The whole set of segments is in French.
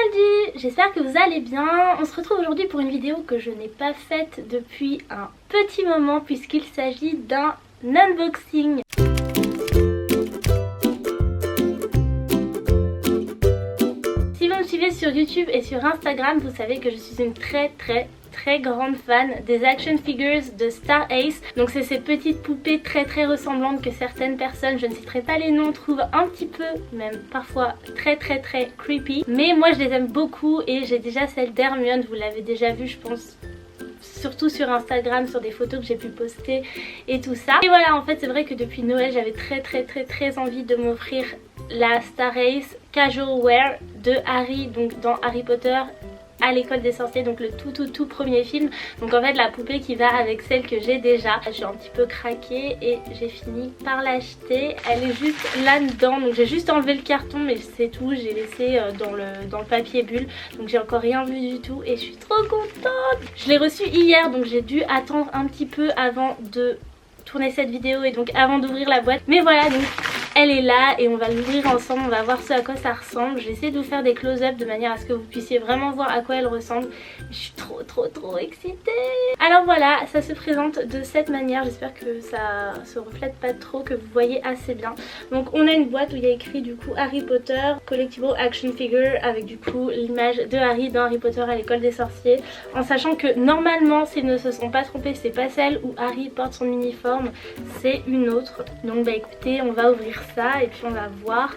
Salut, j'espère que vous allez bien. On se retrouve aujourd'hui pour une vidéo que je n'ai pas faite depuis un petit moment puisqu'il s'agit d'un unboxing. Si vous me suivez sur YouTube et sur Instagram, vous savez que je suis une très grande fan des action figures de Star Ace. Donc c'est ces petites poupées très ressemblantes que certaines personnes, je ne citerai pas les noms, trouvent un petit peu, même parfois très creepy. Mais moi je les aime beaucoup et j'ai déjà celle d'Hermione, vous l'avez déjà vu je pense. Surtout sur Instagram, sur des photos que j'ai pu poster et tout ça. Et voilà, en fait c'est vrai que depuis Noël j'avais très envie de m'offrir la Star Ace Casual Wear de Harry, donc dans Harry Potter à l'école des sorciers, donc le tout premier film. Donc en fait la poupée qui va avec celle que j'ai déjà. J'ai un petit peu craqué et j'ai fini par l'acheter. Elle est juste là-dedans, donc j'ai juste enlevé le carton mais c'est tout. J'ai laissé dans le papier bulle, donc j'ai encore rien vu du tout et je suis trop contente. Je l'ai reçue hier, donc j'ai dû attendre un petit peu avant de tourner cette vidéo et donc avant d'ouvrir la boîte. Mais voilà, donc elle est là et on va l'ouvrir ensemble, on va voir ce à quoi ça ressemble. Je vais essayer de vous faire des close-up de manière à ce que vous puissiez vraiment voir à quoi elle ressemble. Je suis trop excitée. Alors voilà, ça se présente de cette manière. J'espère que ça se reflète pas trop, que vous voyez assez bien. Donc on a une boîte où il y a écrit du coup Harry Potter Collectible Action Figure avec du coup l'image de Harry dans Harry Potter à l'école des sorciers. En sachant que normalement, s'ils ne se sont pas trompés, c'est pas celle où Harry porte son uniforme, c'est une autre. Donc bah écoutez, on va ouvrir ça et puis on va voir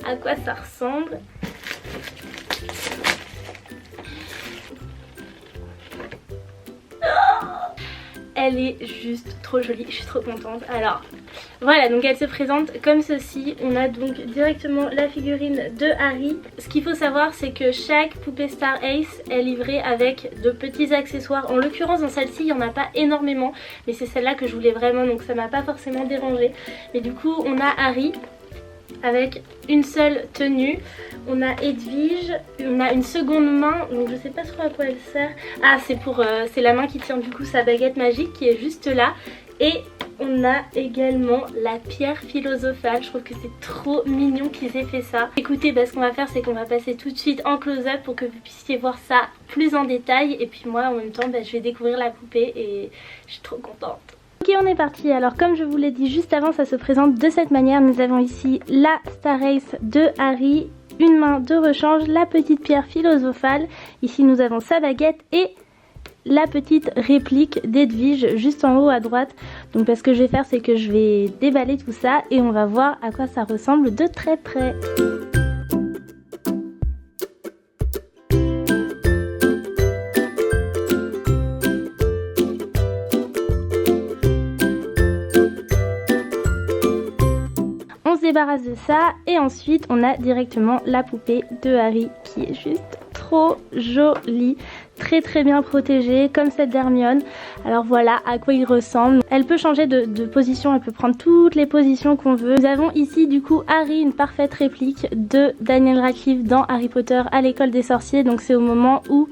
à quoi ça ressemble. Elle est juste trop jolie, je suis trop contente. Alors voilà, donc elle se présente comme ceci. On a donc directement la figurine de Harry. Ce qu'il faut savoir, c'est que chaque poupée Star Ace est livrée avec de petits accessoires. En l'occurrence dans celle-ci il n'y en a pas énormément, mais c'est celle-là que je voulais vraiment, donc ça m'a pas forcément dérangée. Mais du coup on a Harry avec une seule tenue, on a Edwige, on a une seconde main, donc je sais pas trop à quoi elle sert. Ah c'est la main qui tient du coup sa baguette magique qui est juste là. Et on a également la pierre philosophale. Je trouve que c'est trop mignon qu'ils aient fait ça. Écoutez, ce qu'on va faire c'est qu'on va passer tout de suite en close-up pour que vous puissiez voir ça plus en détail. Et puis moi en même temps je vais découvrir la poupée et je suis trop contente. Ok, on est parti. Alors comme je vous l'ai dit juste avant, ça se présente de cette manière. Nous avons ici la Star Ace de Harry, une main de rechange, la petite pierre philosophale. Ici nous avons sa baguette et la petite réplique d'Edwige juste en haut à droite. Donc ce que je vais faire c'est que je vais déballer tout ça et on va voir à quoi ça ressemble de très près. On se débarrasse de ça et ensuite on a directement la poupée de Harry qui est juste trop jolie, très bien protégée comme celle d'Hermione. Alors voilà à quoi il ressemble. Elle peut changer de position, elle peut prendre toutes les positions qu'on veut. Nous avons ici du coup Harry, une parfaite réplique de Daniel Radcliffe dans Harry Potter à l'école des sorciers. Donc c'est au moment où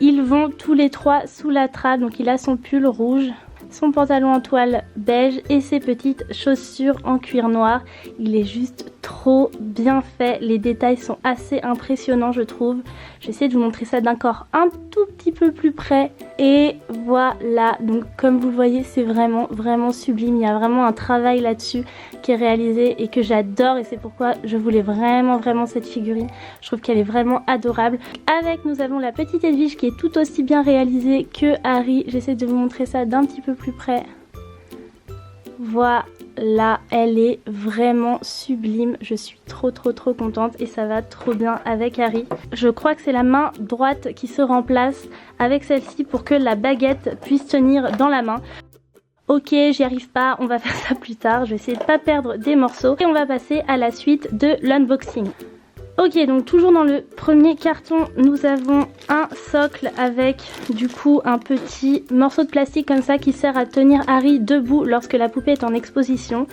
ils vont tous les trois sous la trappe. Donc il a son pull rouge, son pantalon en toile beige et ses petites chaussures en cuir noir. Il est juste trop bien fait, les détails sont assez impressionnants je trouve. Je vais essayer de vous montrer ça d'un corps un tout petit peu plus près et voilà, donc comme vous le voyez c'est vraiment sublime. Il y a vraiment un travail là-dessus qui est réalisé et que j'adore et c'est pourquoi je voulais vraiment cette figurine. Je trouve qu'elle est vraiment adorable. Avec nous avons la petite Edwige qui est tout aussi bien réalisée que Harry. J'essaie de vous montrer ça d'un petit peu plus près. Voilà, elle est vraiment sublime. Je suis trop contente et ça va trop bien avec Harry. Je crois que c'est la main droite qui se remplace avec celle-ci pour que la baguette puisse tenir dans la main. Ok, j'y arrive pas, on va faire ça plus tard. Je vais essayer de pas perdre des morceaux et on va passer à la suite de l'unboxing. Ok, donc toujours dans le premier carton, nous avons un socle avec du coup un petit morceau de plastique comme ça qui sert à tenir Harry debout lorsque la poupée est en exposition.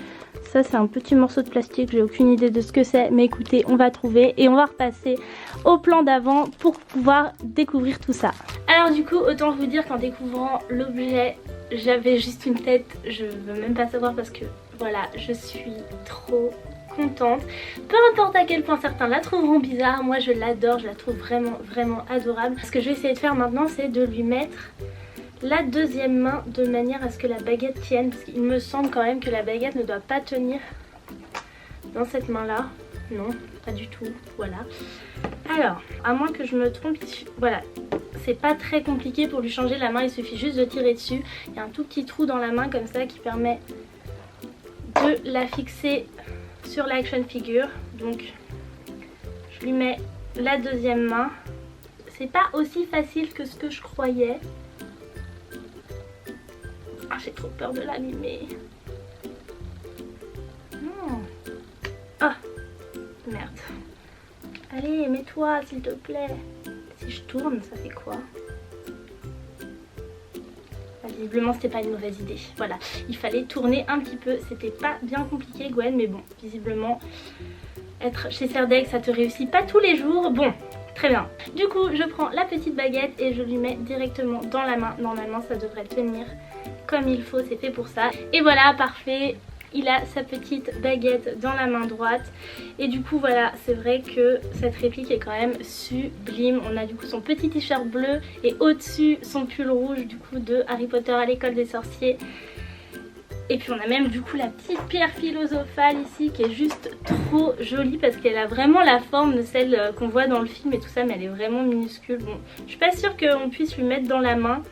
Ça c'est un petit morceau de plastique, j'ai aucune idée de ce que c'est, mais écoutez, on va trouver et on va repasser au plan d'avant pour pouvoir découvrir tout ça. Alors du coup, autant vous dire qu'en découvrant l'objet, j'avais juste une tête, je veux même pas savoir parce que voilà, je suis trop contente. Peu importe à quel point certains la trouveront bizarre, moi je l'adore, je la trouve vraiment vraiment adorable. Ce que je vais essayer de faire maintenant, c'est de lui mettre la deuxième main de manière à ce que la baguette tienne, parce qu'il me semble quand même que la baguette ne doit pas tenir dans cette main là. Non, pas du tout, voilà. Alors, à moins que je me trompe, voilà, c'est pas très compliqué pour lui changer la main, il suffit juste de tirer dessus. Il y a un tout petit trou dans la main comme ça qui permet de la fixer sur l'action figure. Donc je lui mets la deuxième main. C'est pas aussi facile que ce que je croyais. Ah, j'ai trop peur de l'abîmer. Non. Ah, merde. Allez, mets-toi s'il te plaît. Si je tourne, ça fait quoi? Visiblement c'était pas une mauvaise idée. Voilà, il fallait tourner un petit peu. C'était pas bien compliqué Gwen, mais bon, visiblement être chez Serdeg ça te réussit pas tous les jours. Bon, très bien. Du coup je prends la petite baguette et je lui mets directement dans la main. Normalement ça devrait tenir comme il faut, c'est fait pour ça. Et voilà, parfait. Il a sa petite baguette dans la main droite. Et du coup voilà, c'est vrai que cette réplique est quand même sublime. On a du coup son petit t-shirt bleu et au-dessus son pull rouge du coup de Harry Potter à l'école des sorciers. Et puis on a même du coup la petite pierre philosophale ici qui est juste trop jolie parce qu'elle a vraiment la forme de celle qu'on voit dans le film et tout ça, mais elle est vraiment minuscule. Bon, je suis pas sûre qu'on puisse lui mettre dans la main.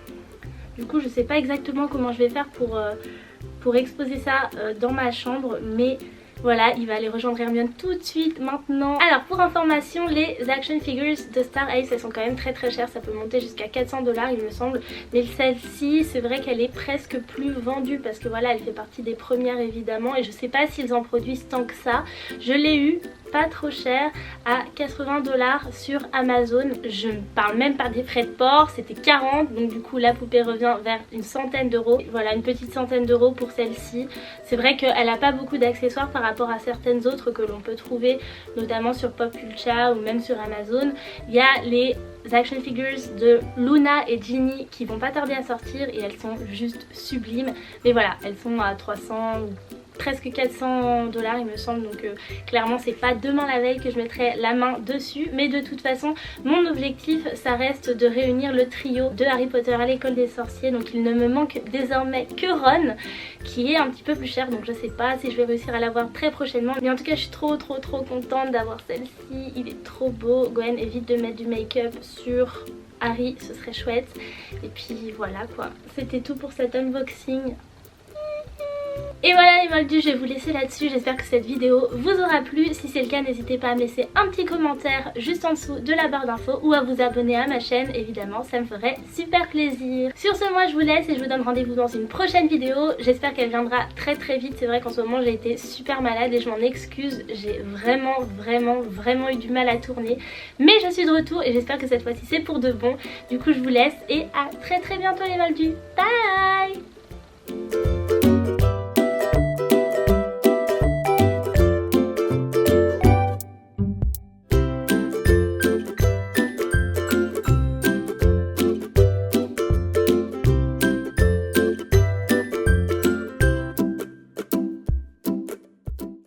Du coup je sais pas exactement comment je vais faire pour exposer ça dans ma chambre, mais voilà, il va aller rejoindre Hermione tout de suite maintenant. Alors pour information, les action figures de Star Ace elles sont quand même très très chères, ça peut monter jusqu'à 400 $ il me semble, mais celle-ci c'est vrai qu'elle est presque plus vendue parce que voilà, elle fait partie des premières évidemment, et je sais pas s'ils en produisent tant que ça. Je l'ai eu pas trop cher à 80 $ sur Amazon. Je ne parle même pas des frais de port, c'était 40, donc du coup la poupée revient vers une centaine d'euros. Voilà, une petite centaine d'euros pour celle-ci. C'est vrai qu'elle n'a pas beaucoup d'accessoires par rapport à certaines autres que l'on peut trouver notamment sur Popcultcha ou même sur Amazon. Il y a les action figures de Luna et Ginny qui vont pas tarder à sortir et elles sont juste sublimes, mais voilà, elles sont à 300 ou presque 400 $ il me semble, donc clairement c'est pas demain la veille que je mettrai la main dessus, mais de toute façon mon objectif ça reste de réunir le trio de Harry Potter à l'école des sorciers, donc il ne me manque désormais que Ron qui est un petit peu plus cher, donc je sais pas si je vais réussir à l'avoir très prochainement, mais en tout cas je suis trop contente d'avoir celle-ci. Il est trop beau. Gwen, évite de mettre du make-up sur Harry, ce serait chouette. Et puis voilà quoi, c'était tout pour cet unboxing. Et voilà les moldus, je vais vous laisser là-dessus. J'espère que cette vidéo vous aura plu. Si c'est le cas, n'hésitez pas à me laisser un petit commentaire juste en dessous de la barre d'infos ou à vous abonner à ma chaîne, évidemment, ça me ferait super plaisir. Sur ce, moi je vous laisse et je vous donne rendez-vous dans une prochaine vidéo. J'espère qu'elle viendra très vite. C'est vrai qu'en ce moment j'ai été super malade et je m'en excuse. J'ai vraiment eu du mal à tourner. Mais je suis de retour et j'espère que cette fois-ci c'est pour de bon. Du coup je vous laisse et à très bientôt les moldus. Bye!